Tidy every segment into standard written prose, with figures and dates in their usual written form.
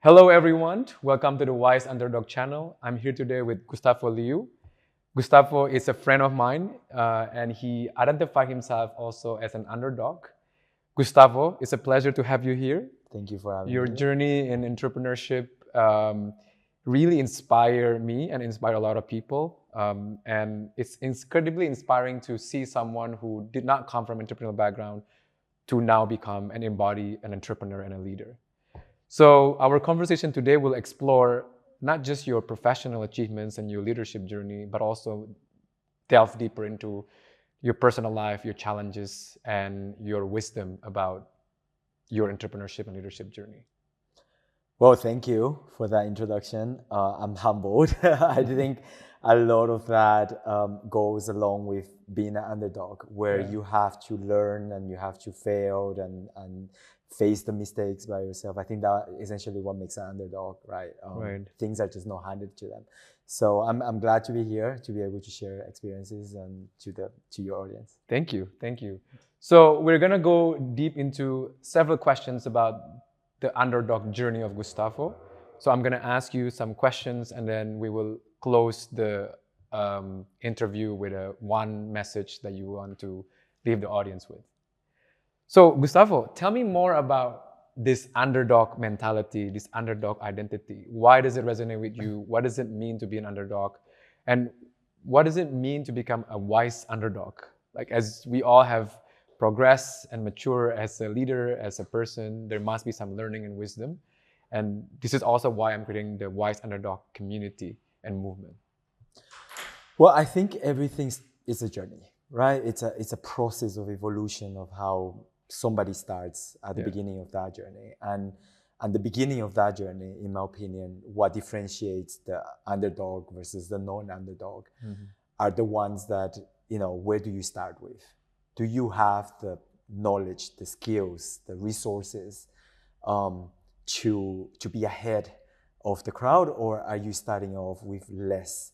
Hello everyone, welcome to the Wise Underdog channel. I'm here today with Gustavo Liu. Gustavo is a friend of mine and he identified himself also as an underdog. Gustavo, it's a pleasure to have you here. Thank you for having Your me. journey in entrepreneurship really inspired me and inspired a lot of people. And it's incredibly inspiring to see someone who did not come from an entrepreneurial background to now become and embody an entrepreneur and a leader. So our conversation today will explore not just your professional achievements and your leadership journey, but also delve deeper into your personal life, your challenges, and your wisdom about your entrepreneurship and leadership journey. Well, thank you for that introduction. I'm humbled. I think a lot of that goes along with being an underdog, where you have to learn and you have to fail and face the mistakes by yourself. I think that essentially what makes an underdog, right? Things are just not handed to them. So I'm glad to be here to be able to share experiences and to your audience. Thank you, thank you. So we're gonna go deep into several questions about the underdog journey of Gustavo. So I'm gonna ask you some questions and then we will close the interview with one message that you want to leave the audience with. So Gustavo, tell me more about this underdog mentality, this underdog identity. Why does it resonate with you? What does it mean to be an underdog? And what does it mean to become a wise underdog? Like, as we all have progressed and mature as a leader, as a person, there must be some learning and wisdom. And this is also why I'm creating the Wise Underdog community and movement. Well, I think everything is a journey, right? It's a process of evolution of how somebody starts at the beginning of that journey. And the beginning of that journey, in my opinion, what differentiates the underdog versus the non-underdog are the ones that, where do you start with? Do you have the knowledge, the skills, the resources to be ahead of the crowd, or are you starting off with less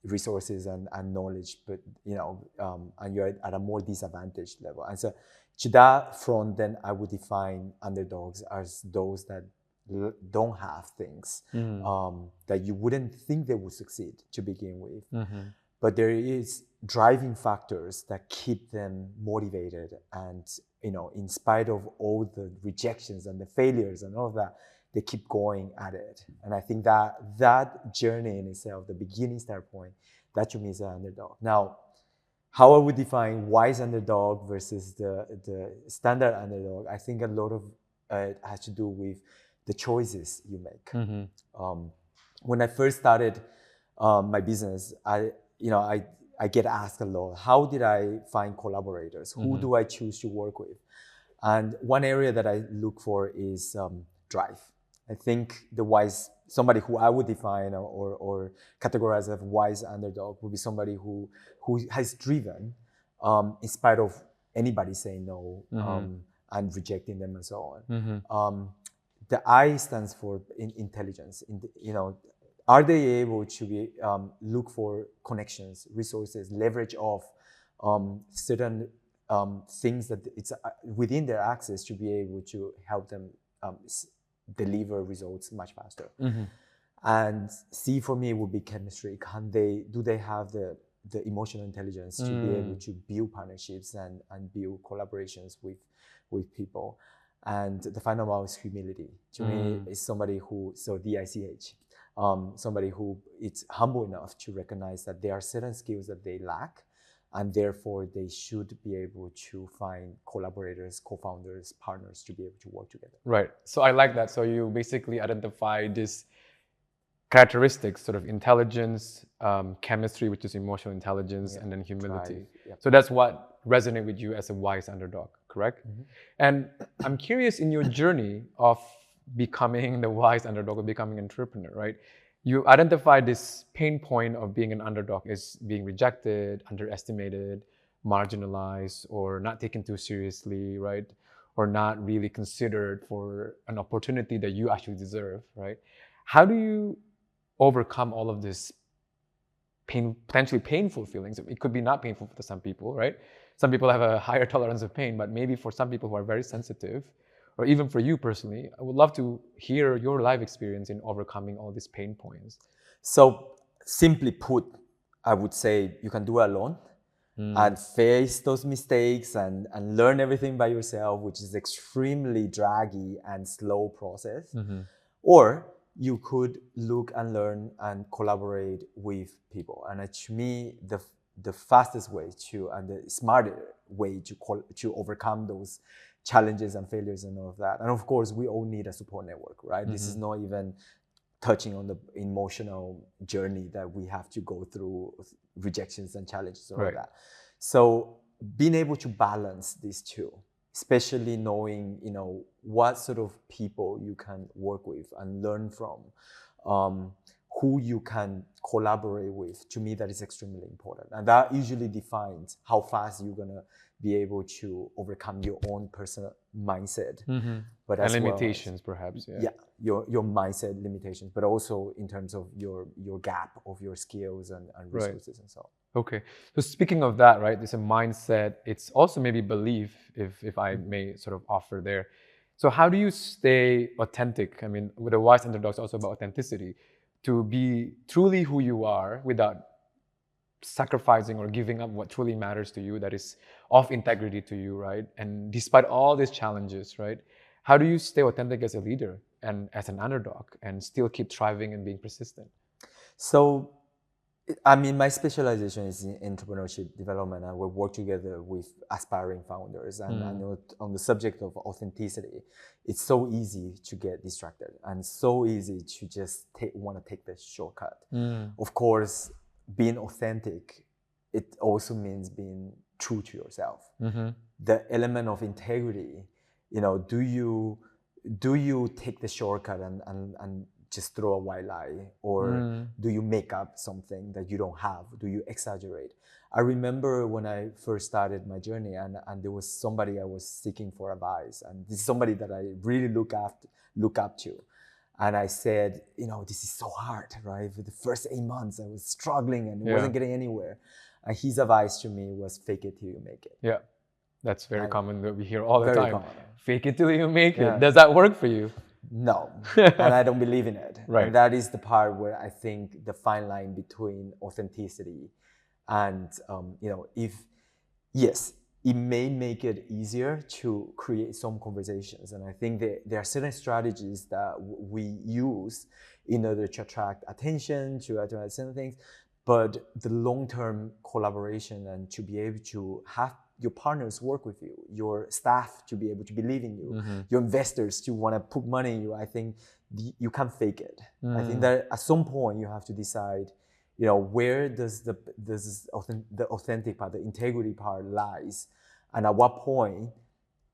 resources and knowledge, but and you're at a more disadvantaged level? And so to that front, then I would define underdogs as those that don't have things that you wouldn't think they would succeed to begin with. But there is driving factors that keep them motivated, and in spite of all the rejections and the failures and all of that, they keep going at it. And I think that journey in itself, the beginning start point, that to me is an underdog. Now, how I would define wise underdog versus the standard underdog, I think a lot of it has to do with the choices you make. When I first started my business, I get asked a lot, how did I find collaborators? Who do I choose to work with? And one area that I look for is drive. I think somebody who I would define or categorize as a wise underdog would be somebody who has driven in spite of anybody saying no and rejecting them and so on. The I stands for intelligence. Are they able to be look for connections, resources, leverage off certain things that it's within their access to be able to help them deliver results much faster? And C for me would be chemistry. Do they have the emotional intelligence to be able to build partnerships and build collaborations with people? And the final one is humility. To me, is somebody who, so DICH, somebody who is humble enough to recognize that there are certain skills that they lack, and therefore they should be able to find collaborators, co-founders, partners to be able to work together. Right. So I like that. So you basically identify this characteristics, sort of intelligence, chemistry, which is emotional intelligence, and then humility. So that's what resonates with you as a wise underdog, correct? And I'm curious, in your journey of becoming the wise underdog or becoming an entrepreneur, right? You identify this pain point of being an underdog is being rejected, underestimated, marginalized, or not taken too seriously, right? Or not really considered for an opportunity that you actually deserve, right? How do you overcome all of this potentially painful feelings? It could be not painful for some people, right? Some people have a higher tolerance of pain, but maybe for some people who are very sensitive or even for you personally, I would love to hear your life experience in overcoming all these pain points. So simply put, I would say you can do it alone and face those mistakes and learn everything by yourself, which is extremely draggy and slow process. Or you could look and learn and collaborate with people. And to me, the fastest way to and the smarter way to overcome those challenges and failures and all of that. And of course, we all need a support network, right? This is not even touching on the emotional journey that we have to go through, rejections and challenges and all of that. So being able to balance these two, especially knowing, what sort of people you can work with and learn from, who you can collaborate with, to me, that is extremely important. And that usually defines how fast you're going to be able to overcome your own personal mindset. But and limitations, perhaps. Yeah, your mindset limitations, but also in terms of your gap of your skills and resources and so on. Okay. So speaking of that, right, it's a mindset. It's also maybe belief, if I may sort of offer there. So how do you stay authentic? I mean, with the Wise Underdogs, also about authenticity, to be truly who you are without sacrificing or giving up what truly matters to you, that is of integrity to you, right? And despite all these challenges, right, how do you stay authentic as a leader and as an underdog and still keep thriving and being persistent? So, I mean, my specialization is in entrepreneurship development, and we work together with aspiring founders. And I know on the subject of authenticity, it's so easy to get distracted and so easy to just want to take the shortcut. Of course, being authentic, it also means being true to yourself. The element of integrity, do you take the shortcut and just throw a white lie, or do you make up something that you don't have? Do you exaggerate? I remember when I first started my journey, and there was somebody I was seeking for advice, and this is somebody that I really look up to. And I said, this is so hard, right? For the first 8 months, I was struggling and wasn't getting anywhere. And his advice to me was, fake it till you make it. Yeah, that's very common that we hear all the time. Common. Fake it till you make it. Does that work for you? No, and I don't believe in it. Right. And that is the part where I think the fine line between authenticity and, yes, it may make it easier to create some conversations. And I think that there are certain strategies that we use in order to attract attention, to attract certain things. But the long-term collaboration and to be able to have your partners work with you, your staff to be able to believe in you, your investors to want to put money in you, I think you can't fake it. I think that at some point you have to decide, where does the authentic part, the integrity part lies, and at what point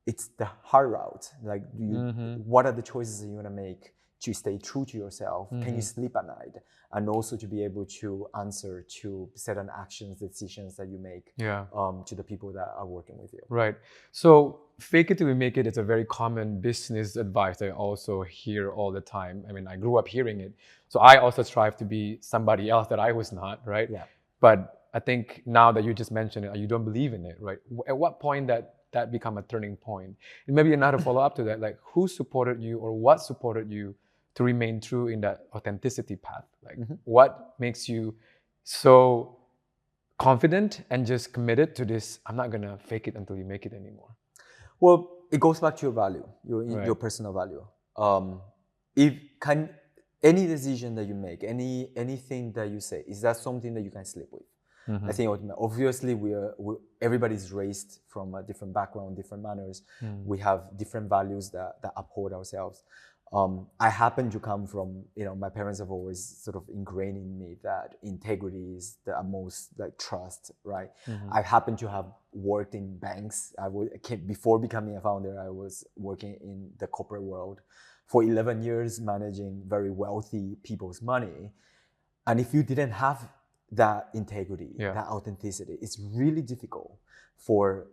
it's the hard route. Like, what are the choices that you want to make to stay true to yourself? Can you sleep at night? And also to be able to answer to certain actions, decisions that you make to the people that are working with you. Right. So fake it till you make it is a very common business advice I also hear all the time. I mean, I grew up hearing it. So I also strive to be somebody else that I was not, right? Yeah. But I think now that you just mentioned it, you don't believe in it, right? At what point that become a turning point? And maybe another follow-up to that, like, who supported you or what supported you to remain true in that authenticity path? Like, what makes you so confident and just committed to this, I'm not gonna fake it until you make it anymore? Well, it goes back to your value, your personal value. Any decision that you make, anything that you say, is that something that you can sleep with? I think obviously everybody's raised from a different background, different manners. We have different values that uphold ourselves. I happen to come from, my parents have always sort of ingrained in me that integrity is the utmost, like, trust, right? I happen to have worked in banks. Before becoming a founder, I was working in the corporate world for 11 years, managing very wealthy people's money. And if you didn't have that integrity, that authenticity, it's really difficult for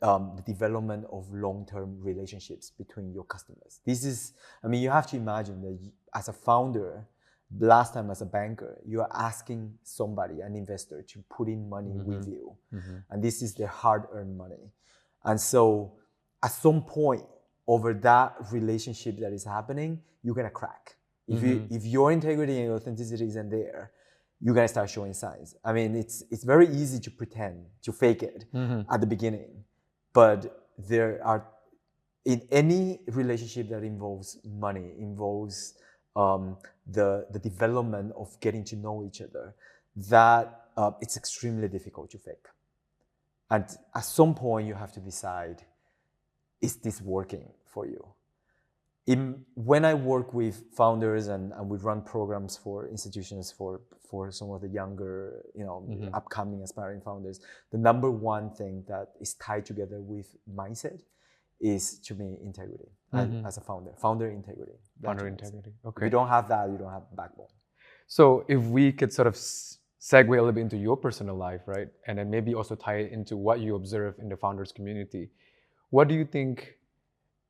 the development of long-term relationships between your customers. You have to imagine that as a founder, last time as a banker, you are asking somebody, an investor, to put in money with you. And this is their hard-earned money. And so at some point, over that relationship that is happening, you're gonna crack. If your integrity and your authenticity isn't there, you're gonna start showing signs. I mean, it's very easy to pretend, to fake it at the beginning, but there are, in any relationship that involves money, involves the development of getting to know each other, that it's extremely difficult to fake. And at some point, you have to decide, is this working for you? When I work with founders and we run programs for institutions for some of the younger, upcoming aspiring founders, the number one thing that is tied together with mindset is, to me, integrity. As a founder integrity. Founder integrity. Okay. If you don't have that, you don't have backbone. So if we could sort of segue a little bit into your personal life, right? And then maybe also tie it into what you observe in the founders community. What do you think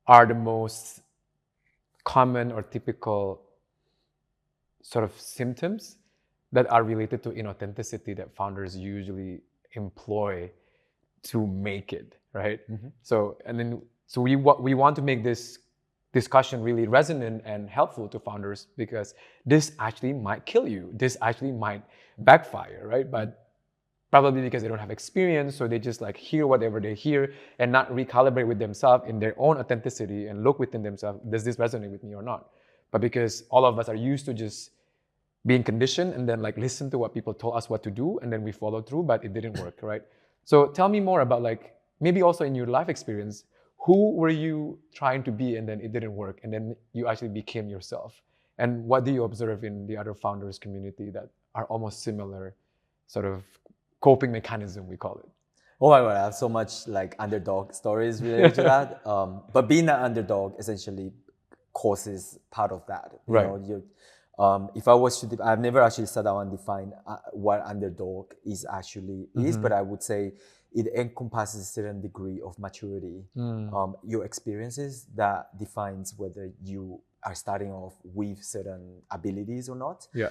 are the most common or typical sort of symptoms that are related to inauthenticity that founders usually employ to make it, right? So we want to make this discussion really resonant and helpful to founders, because this actually might kill you. This actually might backfire, right? But probably because they don't have experience, so they just like hear whatever they hear and not recalibrate with themselves in their own authenticity and look within themselves, does this resonate with me or not? But because all of us are used to just being conditioned and then like listen to what people told us what to do and then we follow through, but it didn't work, right? So tell me more about, like, maybe also in your life experience, who were you trying to be and then it didn't work and then you actually became yourself? And what do you observe in the other founders community that are almost similar sort of coping mechanism, we call it? Oh my God, I have so much like underdog stories related to that. But being an underdog essentially causes part of that. Right. If I was to, I've never actually sat down and defined what underdog is actually is, but I would say it encompasses a certain degree of maturity, your experiences that defines whether you are starting off with certain abilities or not. Yeah.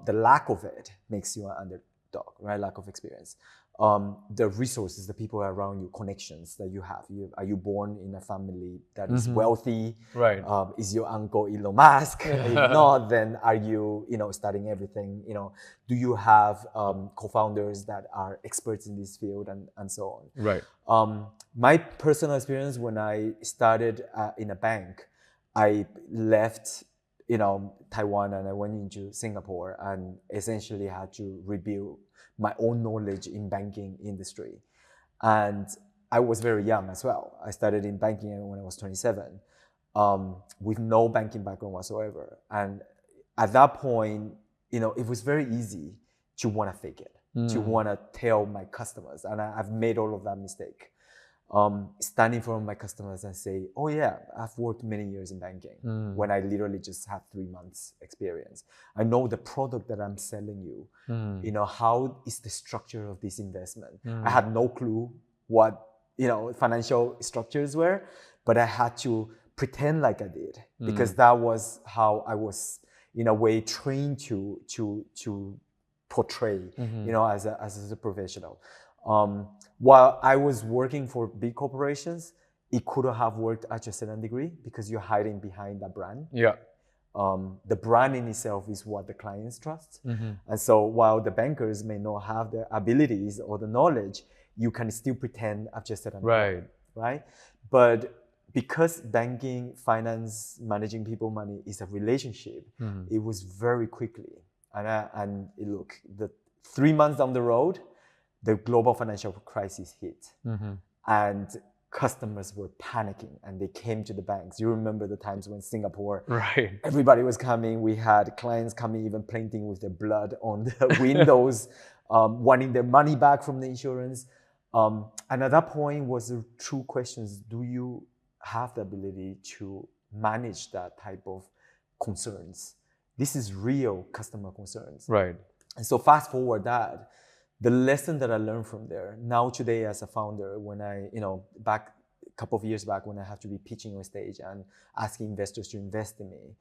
The lack of it makes you an underdog, right? Lack of experience. The resources, the people around you, connections that you have. Are you born in a family that is wealthy? Right. Is your uncle Elon Musk? If not, then are you, studying everything? Do you have co-founders that are experts in this field and so on? Right. My personal experience when I started in a bank, I left Taiwan and I went into Singapore and essentially had to rebuild my own knowledge in banking industry. And I was very young as well. I started in banking when I was 27, with no banking background whatsoever. And at that point, it was very easy to want to fake it, to want to tell my customers. And I've made all of that mistake. Stand in front of my customers and say, oh yeah, I've worked many years in banking when I literally just had 3 months experience. I know the product that I'm selling you, how is the structure of this investment? I had no clue what, financial structures were, but I had to pretend like I did because that was how I was in a way trained to portray, as a professional. While I was working for big corporations, it could have worked at a certain degree because you're hiding behind that brand. Yeah. The brand in itself is what the clients trust. And so while the bankers may not have the abilities or the knowledge, you can still pretend at a certain point, right? But because banking, finance, managing people money is a relationship, it was very quickly. And look, the 3 months down the road, the global financial crisis hit, and customers were panicking and they came to the banks. You remember the times when Singapore, everybody was coming. We had clients coming, even painting with their blood on the windows, wanting their money back from the insurance. And at that point was the true questions. Do you have the ability to manage that type of concerns? This is real customer concerns. Right. And so fast forward that, the lesson that I learned from there, now today as a founder, when I, back a couple of years back when I have to be pitching on stage and asking investors to invest in me,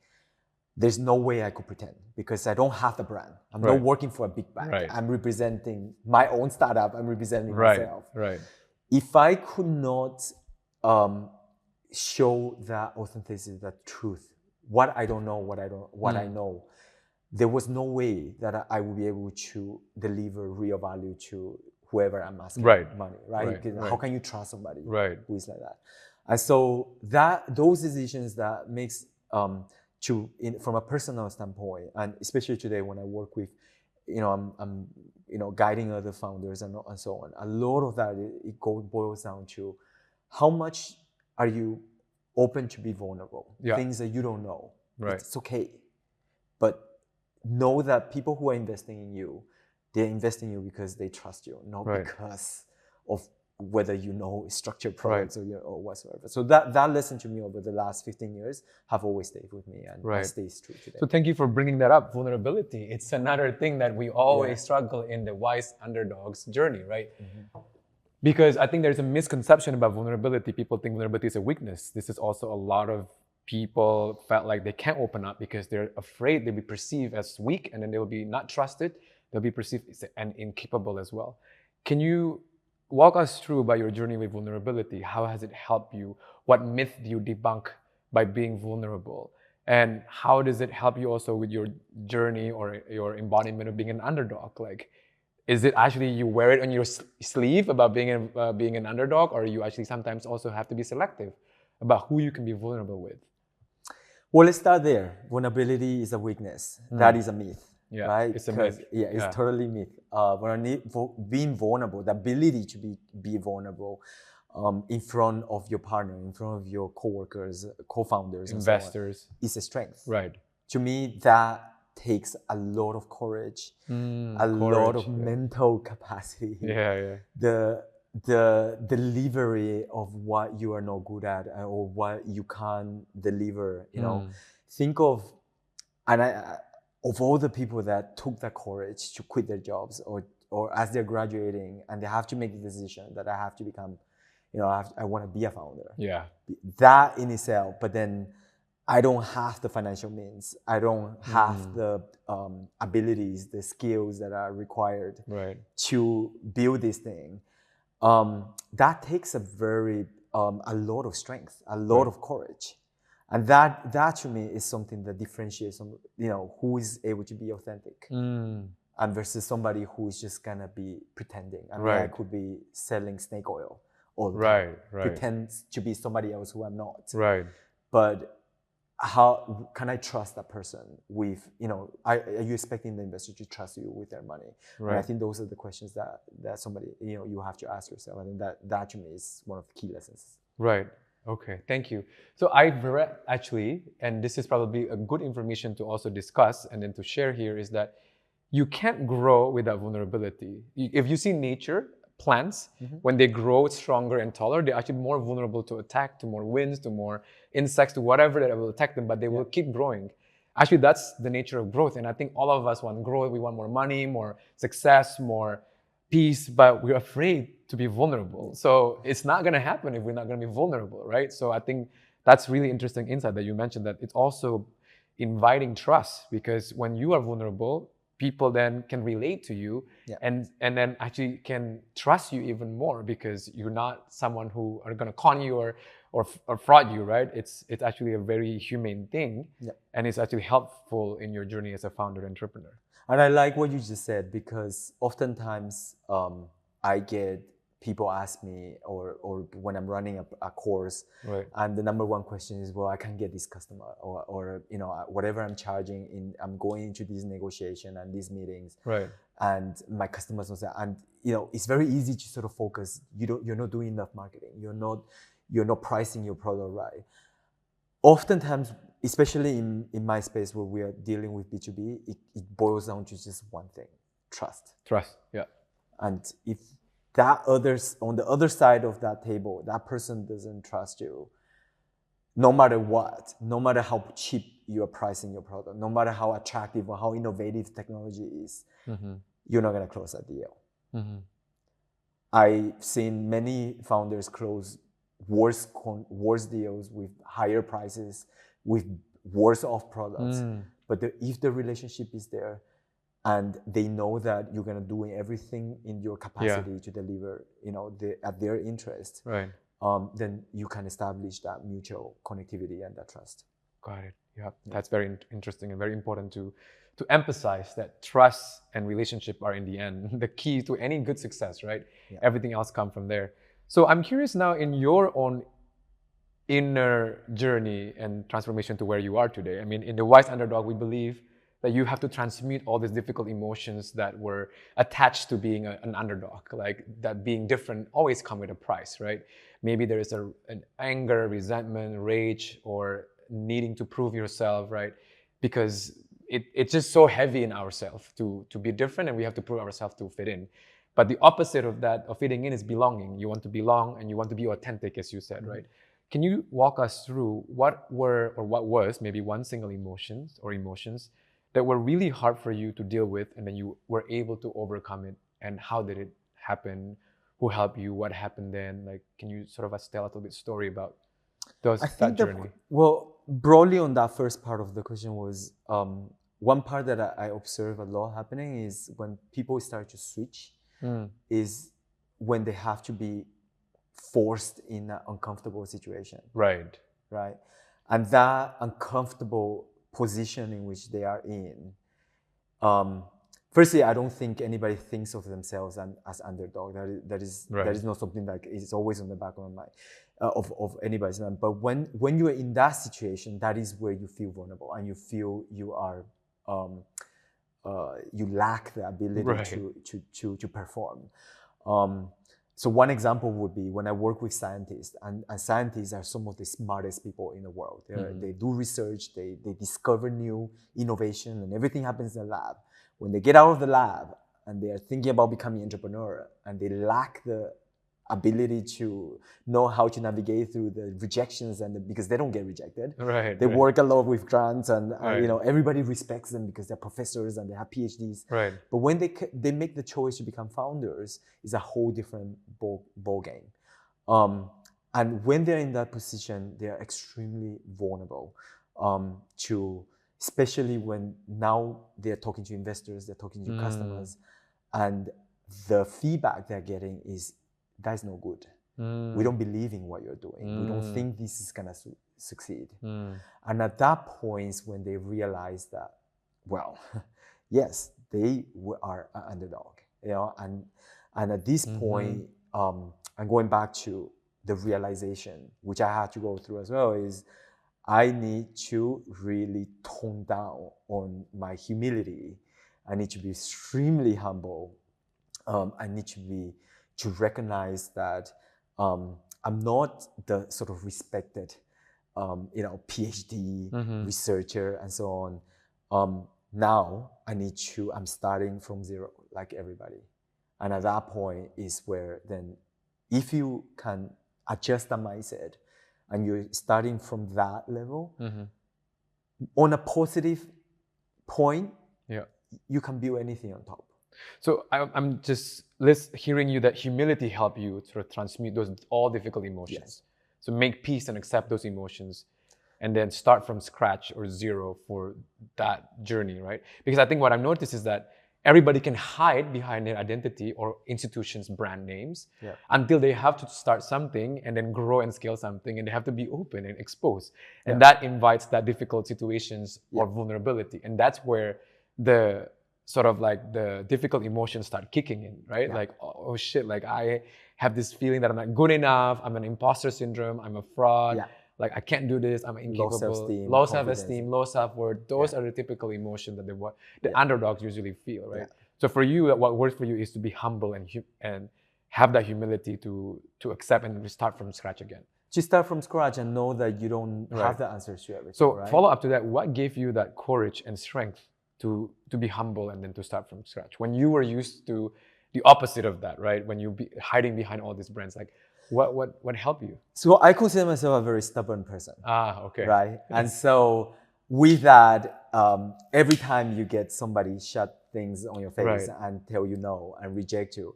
there's no way I could pretend because I don't have the brand. I'm not working for a big bank. I'm representing my own startup. I'm representing myself. Right. If I could not show that authenticity, that truth. What I don't know, what I know. There was no way that I would be able to deliver real value to whoever I'm asking money, right? How can you trust somebody who is like that? And so those decisions that makes from a personal standpoint, and especially today when I work with, I'm guiding other founders and so on. A lot of that boils down to how much are you open to be vulnerable? Things that you don't know. It's okay, but know that people who are investing in you, they're investing in you because they trust you, not because of whether you know structured products or whatsoever. So that lesson to me over the last 15 years have always stayed with me and stays true today. So thank you for bringing that up, vulnerability. It's another thing that we always struggle in the wise underdogs journey, right? Because I think there's a misconception about vulnerability. People think vulnerability is a weakness. This is also a lot of people felt like they can't open up because they're afraid they'll be perceived as weak, and then they'll be not trusted. They'll be perceived and incapable as well. Can you walk us through about your journey with vulnerability? How has it helped you? What myth do you debunk by being vulnerable? And how does it help you also with your journey or your embodiment of being an underdog? Like, is it actually you wear it on your sleeve about being an underdog, or you actually sometimes also have to be selective about who you can be vulnerable with? Well, let's start there. Vulnerability is a weakness. That is a myth, right? It's a myth. It's totally myth. Being vulnerable, the ability to be vulnerable in front of your partner, in front of your coworkers, co-founders, investors, is a strength. Right. To me, that takes a lot of courage, lot of mental capacity. The delivery of what you are not good at or what you can't deliver, think of, of all the people that took the courage to quit their jobs or as they're graduating and they have to make the decision that I have to become, I want to be a founder. That in itself, but then I don't have the financial means. I don't have the abilities, the skills that are required to build this thing. That takes a lot of strength, a lot of courage. And that to me is something that differentiates, who is able to be authentic and versus somebody who is just gonna be pretending. I mean, I could be selling snake oil all the time, pretend to be somebody else who I'm not. But how can I trust that person with, are you expecting the investor to trust you with their money? And I think those are the questions that somebody, you have to ask yourself. I think that to me is one of the key lessons. Right. Okay. Thank you. So I've read actually, and this is probably a good information to also discuss and then to share here, is that you can't grow without vulnerability. If you see nature, plants, when they grow stronger and taller, they're actually more vulnerable to attack, to more winds, to more insects, to whatever that will attack them, but they will keep growing. Actually, that's the nature of growth. And I think all of us want growth. We want more money, more success, more peace, but we're afraid to be vulnerable. So it's not going to happen if we're not going to be vulnerable, right? So I think that's really interesting insight that you mentioned, that it's also inviting trust, because when you are vulnerable, people then can relate to you and then actually can trust you even more, because you're not someone who are going to con you or fraud you, right? It's actually a very humane thing, and it's actually helpful in your journey as a founder entrepreneur. And I like what you just said, because oftentimes I get people ask me, or when I'm running a course, and the number one question is, well, I can't get this customer, or whatever I'm charging, I'm going into this negotiation and these meetings, and my customers don't say, and it's very easy to sort of focus. You're not doing enough marketing. You're not pricing your product right. Oftentimes, especially in my space where we are dealing with B2B, it boils down to just one thing: trust. Trust, yeah. And if that others on the other side of that table, that person doesn't trust you, no matter what, no matter how cheap you are pricing your product, no matter how attractive or how innovative technology is, you're not going to close that deal. I've seen many founders close worse deals with higher prices, with worse off products. But if the relationship is there, and they know that you're gonna do everything in your capacity to deliver, at their interest. then you can establish that mutual connectivity and that trust. Got it. Yeah, that's very interesting and very important to emphasize that trust and relationship are in the end the key to any good success, right? Yeah. Everything else comes from there. So I'm curious now, in your own inner journey and transformation to where you are today. I mean, in the Wise Underdog, we believe that you have to transmute all these difficult emotions that were attached to being an underdog, like that being different always come with a price, right? Maybe there is an anger, resentment, rage, or needing to prove yourself, right? Because it's just so heavy in ourselves to be different, and we have to prove ourselves to fit in. But the opposite of that, of fitting in, is belonging. You want to belong and you want to be authentic, as you said, mm-hmm. right? Can you walk us through what was maybe one single emotions that were really hard for you to deal with, and then you were able to overcome it? And how did it happen? Who helped you? What happened then? Like, can you sort of tell a little bit story about that journey? Well, broadly on that first part of the question was, one part that I observe a lot happening is when people start to switch, is when they have to be forced in an uncomfortable situation. Right. Right. And that uncomfortable position in which they are in, firstly, I don't think anybody thinks of themselves as underdog. That is not something that is always on the back of my mind, of anybody's mind. But when you are in that situation, that is where you feel vulnerable and you feel you are, you lack the ability to perform. So one example would be when I work with scientists, and scientists are some of the smartest people in the world. They do research, they discover new innovation, and everything happens in the lab. When they get out of the lab and they are thinking about becoming an entrepreneur, and they lack the ability to know how to navigate through the rejections, because they don't get rejected. They work a lot with grants, and everybody respects them because they're professors and they have PhDs. But when they make the choice to become founders, it's a whole different ball game. And when they're in that position, they're extremely vulnerable to, especially when now they're talking to investors, they're talking to customers, and the feedback they're getting is, that's no good. We don't believe in what you're doing. We don't think this is gonna succeed. And at that point, when they realize that, well, yes, they are an underdog, and at this point, and going back to the realization, which I had to go through as well, is I need to really tone down on my humility. I need to be extremely humble. I need to recognize that I'm not the sort of respected, PhD researcher and so on. Now I'm starting from zero, like everybody. And at that point is where then, if you can adjust the mindset and you're starting from that level, on a positive point, you can build anything on top. So I'm just hearing you that humility helped you sort of transmute those all difficult emotions. Yes. So make peace and accept those emotions, and then start from scratch or zero for that journey, right? Because I think what I've noticed is that everybody can hide behind their identity or institutions' brand names until they have to start something and then grow and scale something, and they have to be open and exposed. And that invites that difficult situations or vulnerability. And that's where the sort of like the difficult emotions start kicking in, right? Like, oh shit, like I have this feeling that I'm not good enough, I'm an imposter syndrome, I'm a fraud, like I can't do this, I'm incapable, low self-esteem, low self-worth. Those are the typical emotions that the underdogs usually feel, right? So for you, what works for you is to be humble and have that humility to accept and start from scratch again. Just start from scratch and know that you don't have the answers to everything. So follow up to that, what gave you that courage and strength to be humble and then to start from scratch when you were used to the opposite of that, right? When you be hiding behind all these brands, like what helped you? So I consider myself a very stubborn person. Okay. Right? And so with that, every time you get somebody shut things on your face and tell you no and reject you,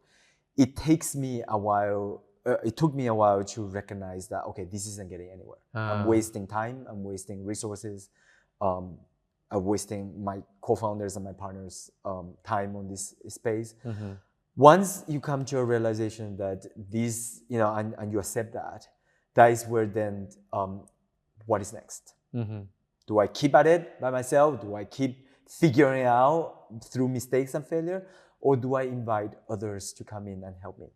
it takes me a while. It took me a while to recognize that, okay, this isn't getting anywhere. I'm wasting time. I'm wasting resources. I'm wasting my co-founders and my partners' time on this space. Once you come to a realization that this, and you accept that, that is where then what is next? Do I keep at it by myself? Do I keep figuring it out through mistakes and failure? Or do I invite others to come in and help me?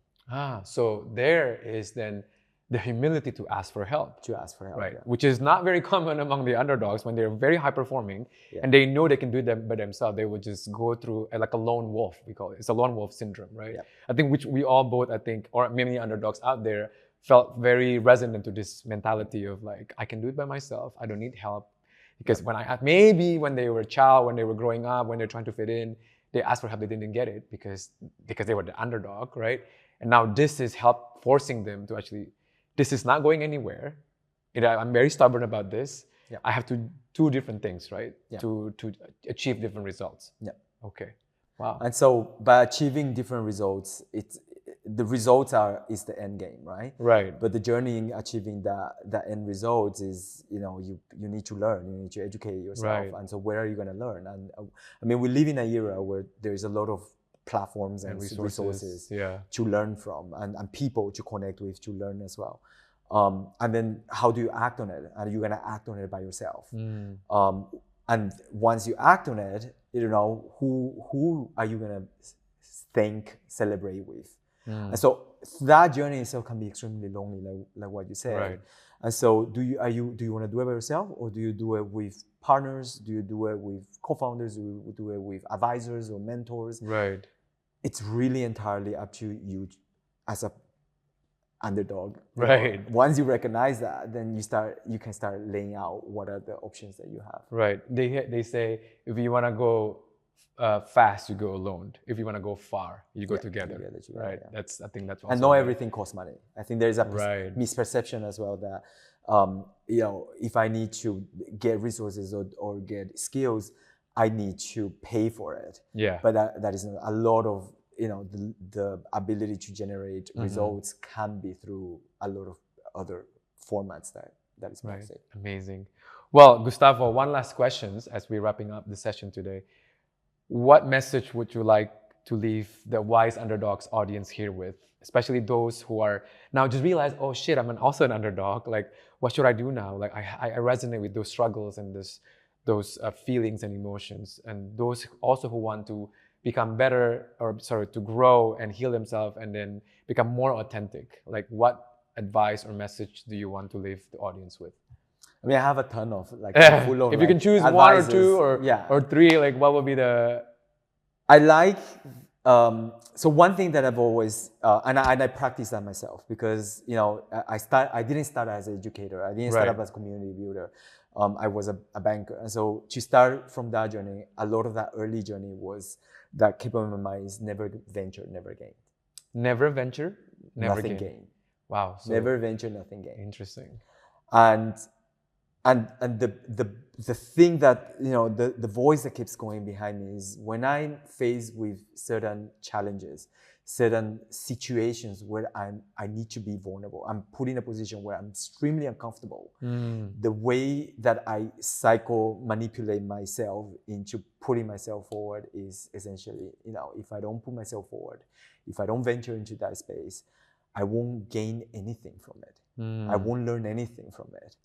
So there is then the humility to ask for help. To ask for help, right? yeah. Which is not very common among the underdogs when they're very high performing and they know they can do them by themselves. They would just go through like a lone wolf, we call it. It's a lone wolf syndrome, right? Yeah. I think which we all both, or many underdogs out there felt very resonant to this mentality of like, I can do it by myself. I don't need help. Because maybe when they were a child, when they were growing up, when they're trying to fit in, they asked for help, they didn't get it because they were the underdog, right? And now this is help forcing them to actually, this is not going anywhere. I'm very stubborn about this. Yeah. I have to do different things, right? Yeah. To achieve different results. Yeah. Okay. Wow. And so by achieving different results, the results is the end game, right? Right. But the journey in achieving that end result is, you need to learn, you need to educate yourself. Right. And so where are you going to learn? And I mean, we live in an era where there's a lot of platforms and resources to learn from and people to connect with, to learn as well. And then how do you act on it? Are you going to act on it by yourself? And once you act on it, who are you going to celebrate with? And so that journey itself can be extremely lonely, like what you said. Right. And so do you want to do it by yourself, or do you do it with partners? Do you do it with co-founders? Do you do it with advisors or mentors? Right. It's really entirely up to you as a underdog. Right. Once you recognize that, then you can start laying out what are the options that you have. Right. They say if you want to go fast, you go alone. If you want to go far, you go together. Right. Yeah. I think that's also and not everything costs money. I think there is a misperception as well that if I need to get resources or get skills, I need to pay for it. Yeah. But that is a lot of the ability to generate results can be through a lot of other formats that is right. massive. Amazing. Well, Gustavo, one last question as we're wrapping up the session today. What message would you like to leave the Wise Underdogs audience here with, especially those who are now just realize, oh shit, I'm also an underdog. Like, what should I do now? Like, I resonate with those struggles and those feelings and emotions, and those also who want to become better, to grow and heal themselves and then become more authentic. Like, what advice or message do you want to leave the audience with? I mean, I have a ton of full of if you can choose advices. 1 or 2 or 3, like what would be the? I like so one thing that I've always and I practice that myself because I didn't start as an educator. I didn't start up as a community builder. I was a banker, and so to start from that journey, a lot of that early journey was that keep in my mind is never venture, never gain. Never venture, never nothing gain. Wow. So never venture, nothing gain. Interesting. And the thing that the voice that keeps going behind me is when I'm faced with certain challenges, certain situations where I need to be vulnerable, I'm put in a position where I'm extremely uncomfortable. The way that I manipulate myself into putting myself forward is essentially, if I don't put myself forward, if I don't venture into that space, I won't gain anything from it. I won't learn anything from it.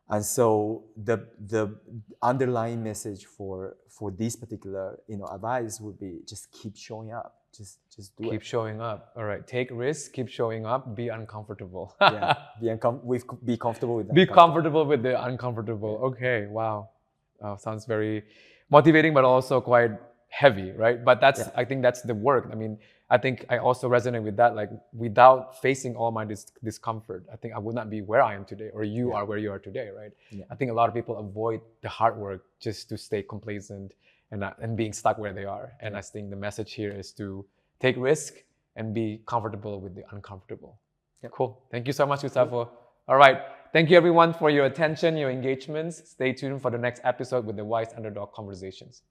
And so the underlying message for this particular advice would be just keep showing up. Just do it. Keep showing up. All right. Take risks. Keep showing up. Be uncomfortable. Yeah. Be comfortable with that. Be comfortable with the uncomfortable. Okay. Wow. Sounds very motivating, but also quite heavy, right? But I think that's the work. I mean, I think I also resonate with that. Like, without facing all my discomfort, I think I would not be where I am today, or you are where you are today, right? Yeah. I think a lot of people avoid the hard work just to stay complacent and being stuck where they are. And I think the message here is to take risk and be comfortable with the uncomfortable. Yeah. Cool. Thank you so much, Gustavo. All right. Thank you everyone for your attention, your engagements. Stay tuned for the next episode with the Wise Underdog Conversations.